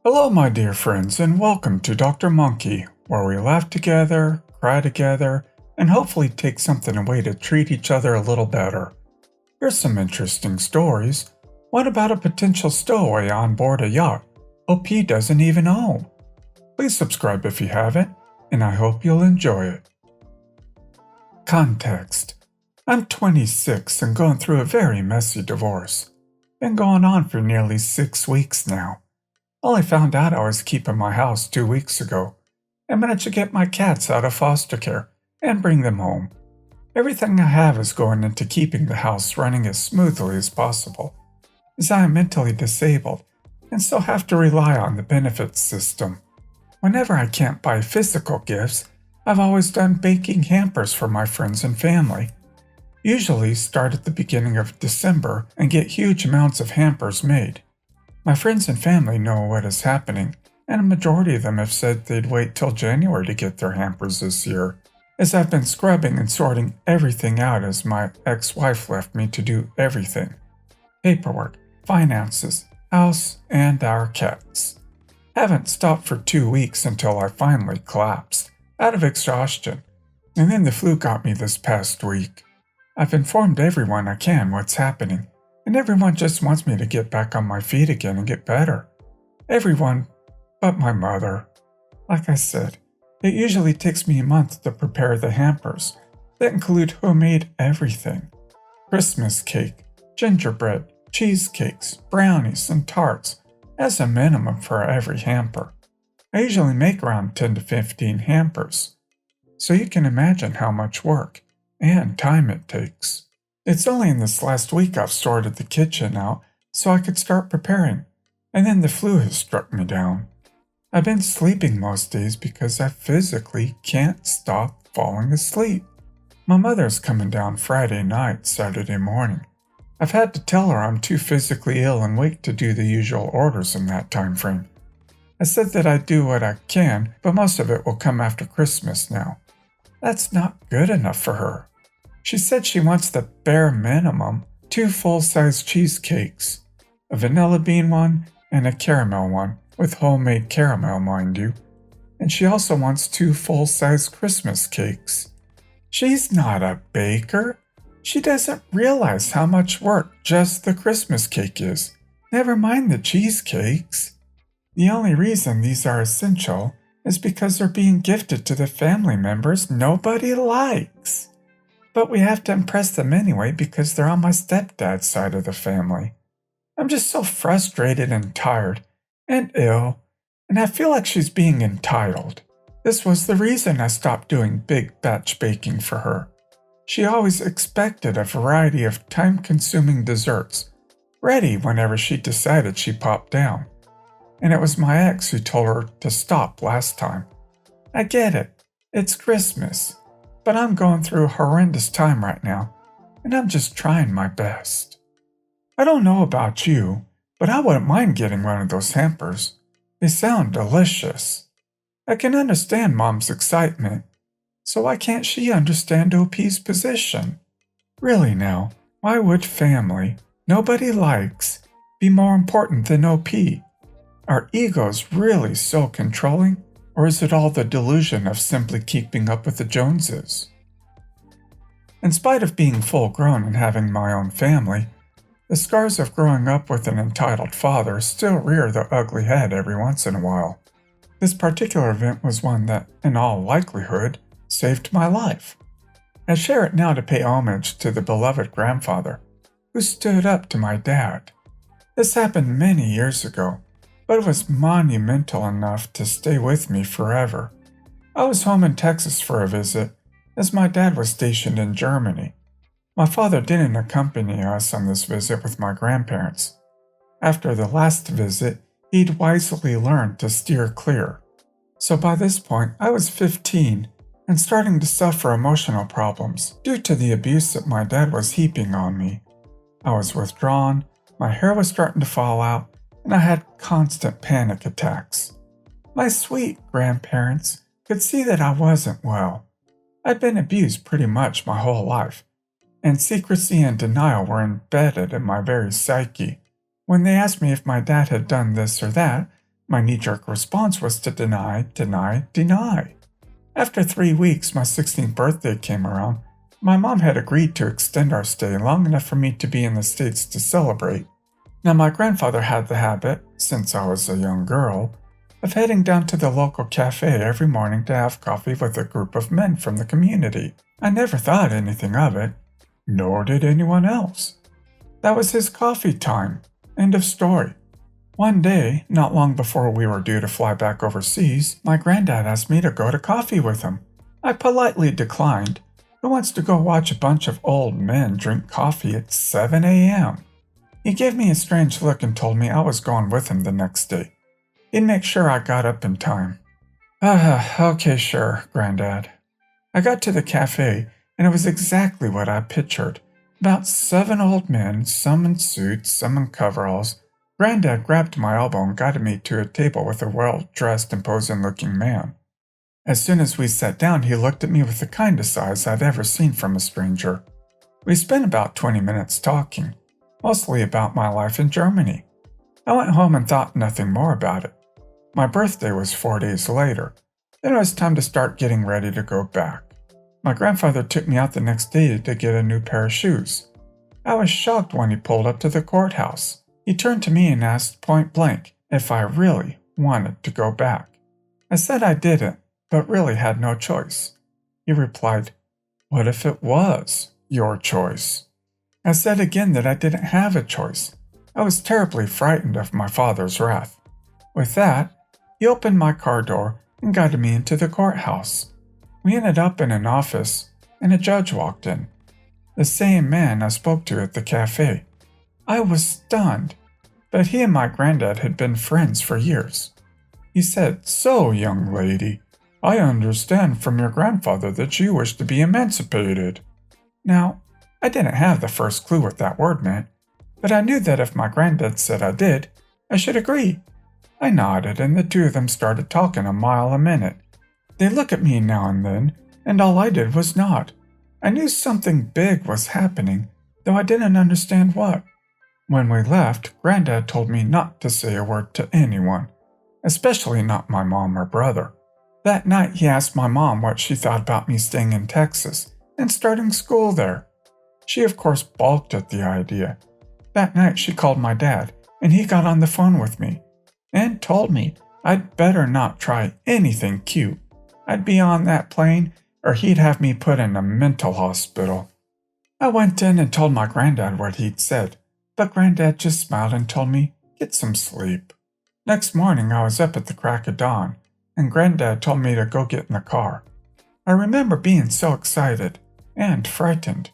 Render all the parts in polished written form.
Hello, my dear friends, and welcome to Dr. Monkey, where we laugh together, cry together, and hopefully take something away to treat each other a little better. Here's some interesting stories. What about a potential stowaway on board a yacht OP doesn't even own? Please subscribe if you haven't, and I hope you'll enjoy it. Context: I'm 26 and going through a very messy divorce. Been going on for nearly 6 weeks now. Only found out I was keeping my house 2 weeks ago, and managed to get my cats out of foster care and bring them home. Everything I have is going into keeping the house running as smoothly as possible, as I am mentally disabled and still have to rely on the benefits system. Whenever I can't buy physical gifts, I've always done baking hampers for my friends and family. Usually start at the beginning of December and get huge amounts of hampers made. My friends and family know what is happening, and a majority of them have said they'd wait till January to get their hampers this year, as I've been scrubbing and sorting everything out as my ex-wife left me to do everything. Paperwork, finances, house, and our cats. Haven't stopped for 2 weeks until I finally collapsed, out of exhaustion, and then the flu got me this past week. I've informed everyone I can what's happening, and everyone just wants me to get back on my feet again and get better. Everyone but my mother. Like I said, it usually takes me a month to prepare the hampers that include homemade everything. Christmas cake, gingerbread, cheesecakes, brownies, and tarts as a minimum for every hamper. I usually make around 10 to 15 hampers, so you can imagine how much work and time it takes. It's only in this last week I've sorted the kitchen out so I could start preparing, and then the flu has struck me down. I've been sleeping most days because I physically can't stop falling asleep. My mother's coming down Friday night, Saturday morning. I've had to tell her I'm too physically ill and weak to do the usual orders in that time frame. I said that I'd do what I can, but most of it will come after Christmas now. That's not good enough for her. She said she wants the bare minimum 2 full-size cheesecakes, a vanilla bean one and a caramel one, with homemade caramel, mind you. And she also wants 2 full-size Christmas cakes. She's not a baker. She doesn't realize how much work just the Christmas cake is, never mind the cheesecakes. The only reason these are essential is because they're being gifted to the family members nobody likes. But we have to impress them anyway because they're on my stepdad's side of the family. I'm just so frustrated and tired and ill, and I feel like she's being entitled. This was the reason I stopped doing big batch baking for her. She always expected a variety of time-consuming desserts, ready whenever she decided she popped down. And it was my ex who told her to stop last time. I get it, it's Christmas. But I'm going through a horrendous time right now, and I'm just trying my best. I don't know about you, but I wouldn't mind getting one of those hampers. They sound delicious. I can understand Mom's excitement, so why can't she understand OP's position? Really now, why would family nobody likes be more important than OP? Are egos really so controlling? Or is it all the delusion of simply keeping up with the Joneses? In spite of being full grown and having my own family, the scars of growing up with an entitled father still rear their ugly head every once in a while. This particular event was one that, in all likelihood, saved my life. I share it now to pay homage to the beloved grandfather who stood up to my dad. This happened many years ago, but it was monumental enough to stay with me forever. I was home in Texas for a visit, as my dad was stationed in Germany. My father didn't accompany us on this visit with my grandparents. After the last visit, he'd wisely learned to steer clear. So by this point, I was 15 and starting to suffer emotional problems due to the abuse that my dad was heaping on me. I was withdrawn, my hair was starting to fall out, and I had constant panic attacks. My sweet grandparents could see that I wasn't well. I'd been abused pretty much my whole life, and secrecy and denial were embedded in my very psyche. When they asked me if my dad had done this or that, My knee-jerk response was to deny, deny, deny. After 3 weeks, my 16th birthday came around. My mom had agreed to extend our stay long enough for me to be in the States to celebrate. Now, my grandfather had the habit, since I was a young girl, of heading down to the local cafe every morning to have coffee with a group of men from the community. I never thought anything of it, nor did anyone else. That was his coffee time. End of story. One day, not long before we were due to fly back overseas, my granddad asked me to go to coffee with him. I politely declined. Who wants to go watch a bunch of old men drink coffee at 7 a.m.? He gave me a strange look and told me I was going with him the next day. He'd make sure I got up in time. Okay, sure, Granddad. I got to the cafe, and it was exactly what I pictured. About 7 old men, some in suits, some in coveralls. Granddad grabbed my elbow and guided me to a table with a well-dressed, imposing-looking man. As soon as we sat down, he looked at me with the kindest eyes I'd ever seen from a stranger. We spent about 20 minutes talking, mostly about my life in Germany. I went home and thought nothing more about it. My birthday was 4 days later. Then it was time to start getting ready to go back. My grandfather took me out the next day to get a new pair of shoes. I was shocked when he pulled up to the courthouse. He turned to me and asked point blank if I really wanted to go back. I said I didn't, but really had no choice. He replied, "What if it was your choice?" I said again that I didn't have a choice. I was terribly frightened of my father's wrath. With that, he opened my car door and guided me into the courthouse. We ended up in an office, and a judge walked in. The same man I spoke to at the cafe. I was stunned, but he and my granddad had been friends for years. He said, "So, young lady, I understand from your grandfather that you wish to be emancipated." Now, I didn't have the first clue what that word meant, but I knew that if my granddad said I did, I should agree. I nodded, and the two of them started talking a mile a minute. They look at me now and then, and all I did was nod. I knew something big was happening, though I didn't understand what. When we left, Granddad told me not to say a word to anyone, especially not my mom or brother. That night he asked my mom what she thought about me staying in Texas and starting school there. She of course balked at the idea. That night she called my dad, and he got on the phone with me and told me I'd better not try anything cute. I'd be on that plane, or he'd have me put in a mental hospital. I went in and told my granddad what he'd said, but Granddad just smiled and told me, "Get some sleep." Next morning I was up at the crack of dawn, and Granddad told me to go get in the car. I remember being so excited and frightened,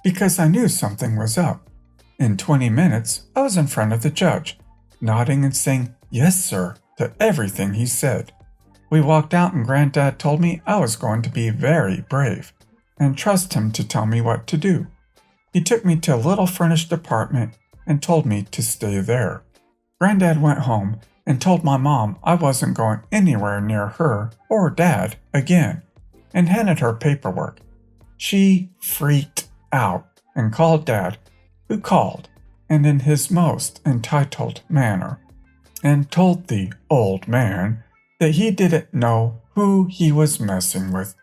because I knew something was up. In 20 minutes, I was in front of the judge, nodding and saying, "Yes, sir," to everything he said. We walked out and Granddad told me I was going to be very brave and trust him to tell me what to do. He took me to a little furnished apartment and told me to stay there. Granddad went home and told my mom I wasn't going anywhere near her or Dad again and handed her paperwork. She freaked out and called Dad, who called, and in his most entitled manner, and told the old man that he didn't know who he was messing with,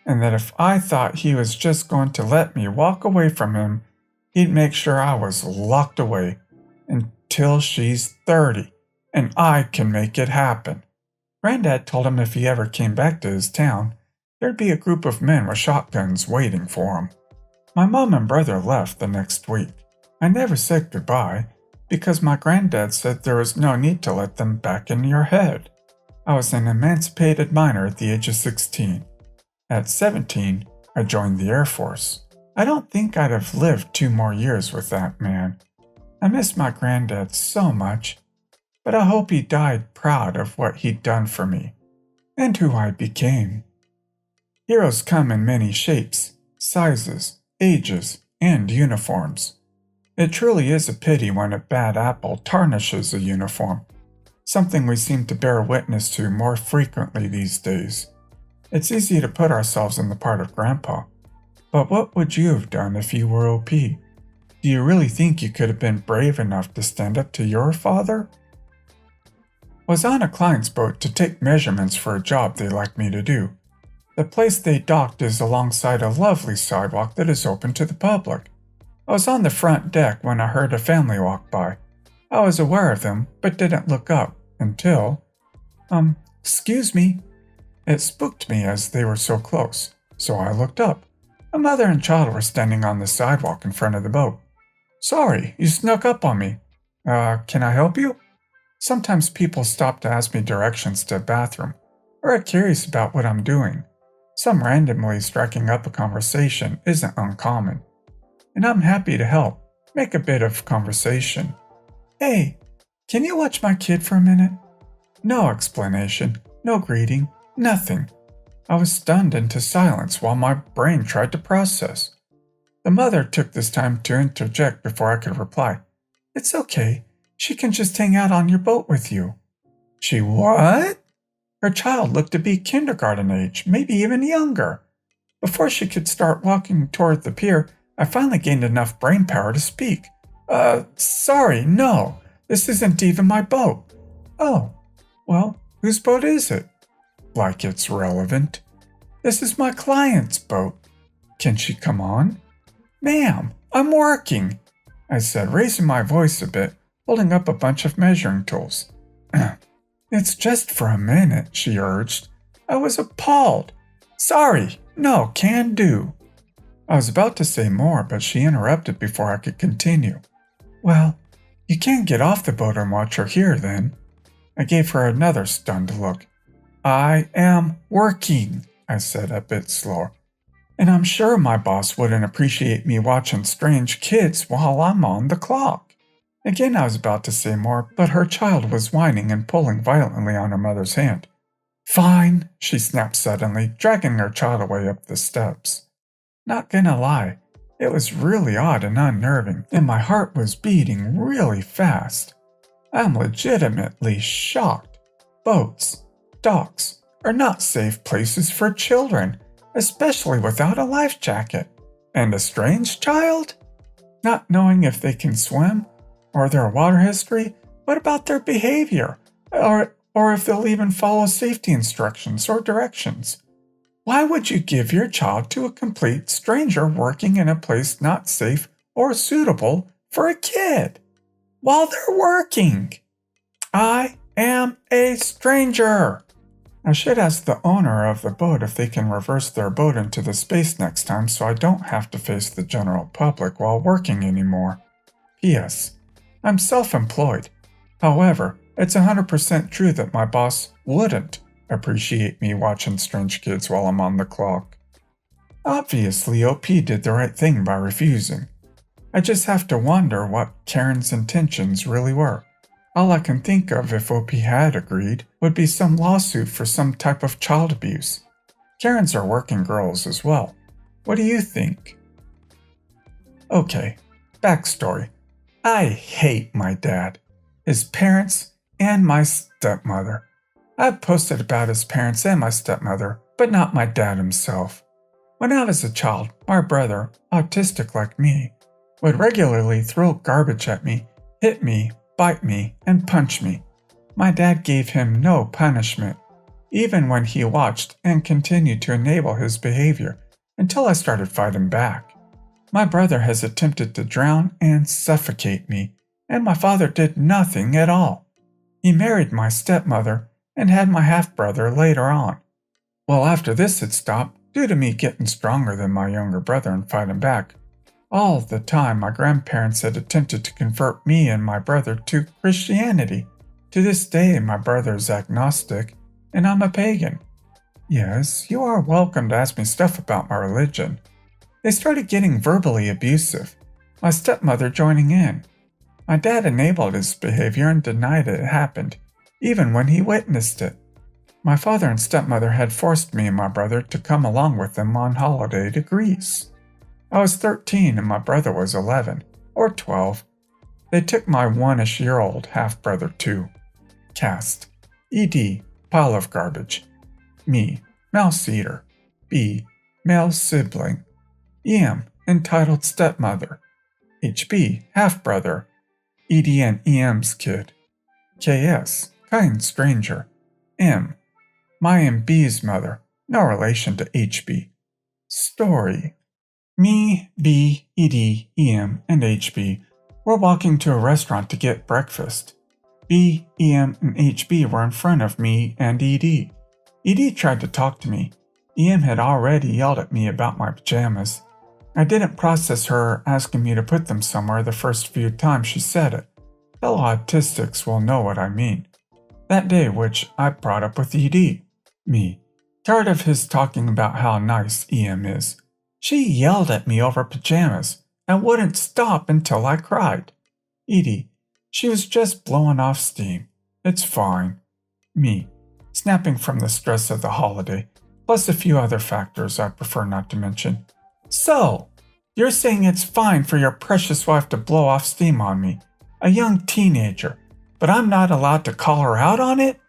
and that if I thought he was just going to let me walk away from him, he'd make sure I was locked away until she's 30, and I can make it happen. Granddad told him if he ever came back to his town, there'd be a group of men with shotguns waiting for him. My mom and brother left the next week. I never said goodbye, because my granddad said there was no need to let them back in your head. I was an emancipated minor at the age of 16. At 17, I joined the Air Force. I don't think I'd have lived 2 more years with that man. I miss my granddad so much, but I hope he died proud of what he'd done for me, and who I became. Heroes come in many shapes, sizes, ages, and uniforms. It truly is a pity when a bad apple tarnishes a uniform, something we seem to bear witness to more frequently these days. It's easy to put ourselves in the part of Grandpa, but what would you have done if you were OP? Do you really think you could have been brave enough to stand up to your father? Was on a client's boat to take measurements for a job they'd like me to do. The place they docked is alongside a lovely sidewalk that is open to the public. I was on the front deck when I heard a family walk by. I was aware of them, but didn't look up until… excuse me. It spooked me as they were so close, so I looked up. A mother and child were standing on the sidewalk in front of the boat. Sorry, you snuck up on me. Can I help you? Sometimes people stop to ask me directions to a bathroom, or are curious about what I'm doing. Some randomly striking up a conversation isn't uncommon, and I'm happy to help, make a bit of conversation. Hey, can you watch my kid for a minute? No explanation, no greeting, nothing. I was stunned into silence while my brain tried to process. The mother took this time to interject before I could reply. It's okay. She can just hang out on your boat with you. She what? Her child looked to be kindergarten age, maybe even younger. Before she could start walking toward the pier, I finally gained enough brain power to speak. Sorry, no. This isn't even my boat. Oh, well, whose boat is it? Like it's relevant. This is my client's boat. Can she come on? Ma'am, I'm working, I said, raising my voice a bit, holding up a bunch of measuring tools. It's just for a minute, she urged. I was appalled. Sorry, no, can do. I was about to say more, but she interrupted before I could continue. Well, you can't get off the boat and watch her here then. I gave her another stunned look. I am working, I said a bit slower. And I'm sure my boss wouldn't appreciate me watching strange kids while I'm on the clock. Again, I was about to say more, but her child was whining and pulling violently on her mother's hand. Fine, she snapped suddenly, dragging her child away up the steps. Not gonna lie, it was really odd and unnerving, and my heart was beating really fast. I'm legitimately shocked. Boats, docks, are not safe places for children, especially without a life jacket. And a strange child? Not knowing if they can swim, or their water history, what about their behavior, or if they'll even follow safety instructions or directions? Why would you give your child to a complete stranger working in a place not safe or suitable for a kid while they're working? I am a stranger. I should ask the owner of the boat if they can reverse their boat into the space next time so I don't have to face the general public while working anymore. P.S. I'm self-employed. However, it's 100% true that my boss wouldn't appreciate me watching strange kids while I'm on the clock. Obviously, OP did the right thing by refusing. I just have to wonder what Karen's intentions really were. All I can think of if OP had agreed would be some lawsuit for some type of child abuse. Karens are working girls as well. What do you think? Okay, backstory. I hate my dad, his parents, and my stepmother. I've posted about his parents and my stepmother, but not my dad himself. When I was a child, my brother, autistic like me, would regularly throw garbage at me, hit me, bite me, and punch me. My dad gave him no punishment, even when he watched and continued to enable his behavior until I started fighting back. My brother has attempted to drown and suffocate me, and my father did nothing at all. He married my stepmother and had my half-brother later on. Well, after this had stopped, due to me getting stronger than my younger brother and fighting back, all the time my grandparents had attempted to convert me and my brother to Christianity. To this day, my brother is agnostic, and I'm a pagan. Yes, you are welcome to ask me stuff about my religion. They started getting verbally abusive, my stepmother joining in. My dad enabled his behavior and denied it happened, even when he witnessed it. My father and stepmother had forced me and my brother to come along with them on holiday to Greece. I was 13 and my brother was 11, or 12. They took my one-ish-year-old half-brother too. Cast. ED. Pile of garbage. Me. Mouse eater. B. Male sibling. EM. Entitled stepmother. HB. Half-brother. ED and EM's kid. KS. Kind stranger. M. My and B's mother. No relation to HB. Story. Me, B, ED, EM, and HB were walking to a restaurant to get breakfast. B, EM, and HB were in front of me and ED. ED tried to talk to me. EM had already yelled at me about my pajamas. I didn't process her asking me to put them somewhere the first few times she said it. Fellow autistics will know what I mean. That day, which I brought up with ED. Me. Tired of his talking about how nice EM is. She yelled at me over pajamas and wouldn't stop until I cried. ED. She was just blowing off steam. It's fine. Me. Snapping from the stress of the holiday, plus a few other factors I prefer not to mention. So, you're saying it's fine for your precious wife to blow off steam on me, a young teenager, but I'm not allowed to call her out on it?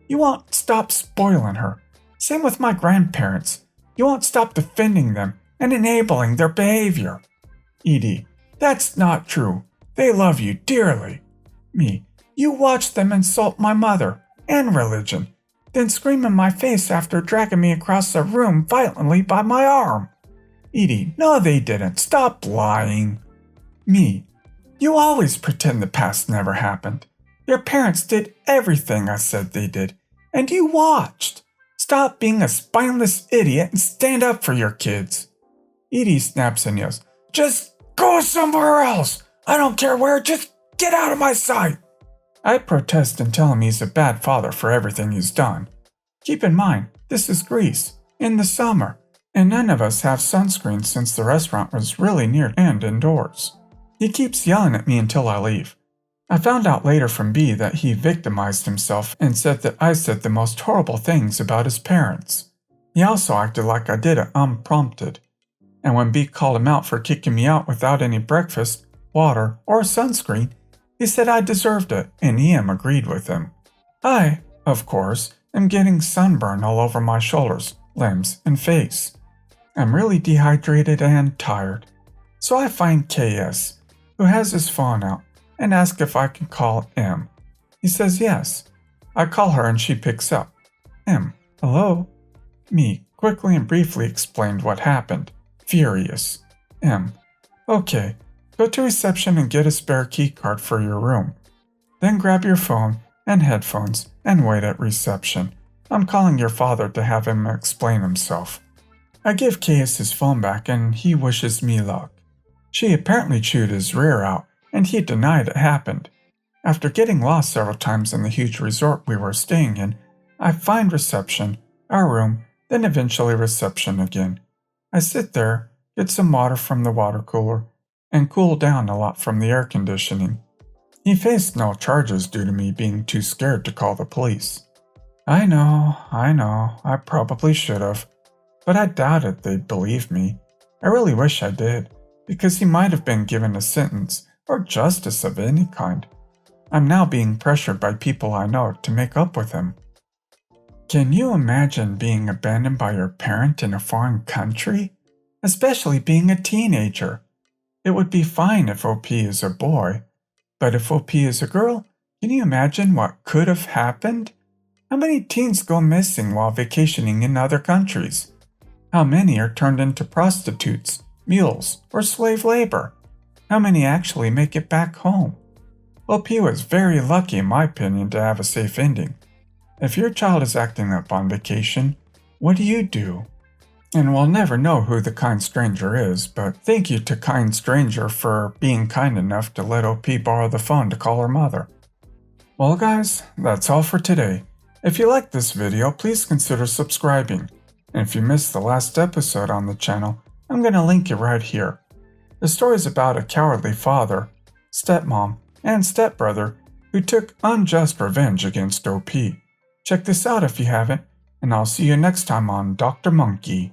You won't stop spoiling her. Same with my grandparents. You won't stop defending them and enabling their behavior. ED. That's not true. They love you dearly. Me. You watch them insult my mother and religion, then scream in my face after dragging me across the room violently by my arm. ED. No, they didn't. Stop lying. Me. You always pretend the past never happened. Your parents did everything I said they did, and you watched. Stop being a spineless idiot and stand up for your kids. ED snaps and yells, Just go somewhere else. I don't care where, just get out of my sight. I protest and tell him he's a bad father for everything he's done. Keep in mind, this is Greece, in the summer, and none of us have sunscreen since the restaurant was really near and indoors. He keeps yelling at me until I leave. I found out later from B that he victimized himself and said that I said the most horrible things about his parents. He also acted like I did it unprompted. And when B called him out for kicking me out without any breakfast, water, or sunscreen, he said I deserved it, and EM agreed with him. I, of course, am getting sunburn all over my shoulders, limbs, and face. I'm really dehydrated and tired. So I find KS, who has his phone out, and ask if I can call M. He says yes. I call her and she picks up. M. Hello? Me quickly and briefly explained what happened. Furious. M. Okay. Go to reception and get a spare key card for your room. Then grab your phone and headphones and wait at reception. I'm calling your father to have him explain himself. I give Case his phone back and he wishes me luck. She apparently chewed his rear out and he denied it happened. After getting lost several times in the huge resort we were staying in, I find reception, our room, then eventually reception again. I sit there, get some water from the water cooler, and cool down a lot from the air conditioning. He faced no charges due to me being too scared to call the police. I know, I probably should have, but I doubted they'd believe me. I really wish I did, because he might have been given a sentence or justice of any kind. I'm now being pressured by people I know to make up with him. Can you imagine being abandoned by your parent in a foreign country? Especially being a teenager. It would be fine if OP is a boy, but if OP is a girl, can you imagine what could have happened? How many teens go missing while vacationing in other countries? How many are turned into prostitutes, mules, or slave labor? How many actually make it back home? OP was very lucky in my opinion to have a safe ending. If your child is acting up on vacation, what do you do? And we'll never know who the kind stranger is, but thank you to kind stranger for being kind enough to let OP borrow the phone to call her mother. Well guys, that's all for today. If you liked this video, please consider subscribing. And if you missed the last episode on the channel, I'm going to link it right here. The story is about a cowardly father, stepmom, and stepbrother who took unjust revenge against OP. Check this out if you haven't, and I'll see you next time on Dr. Monkey.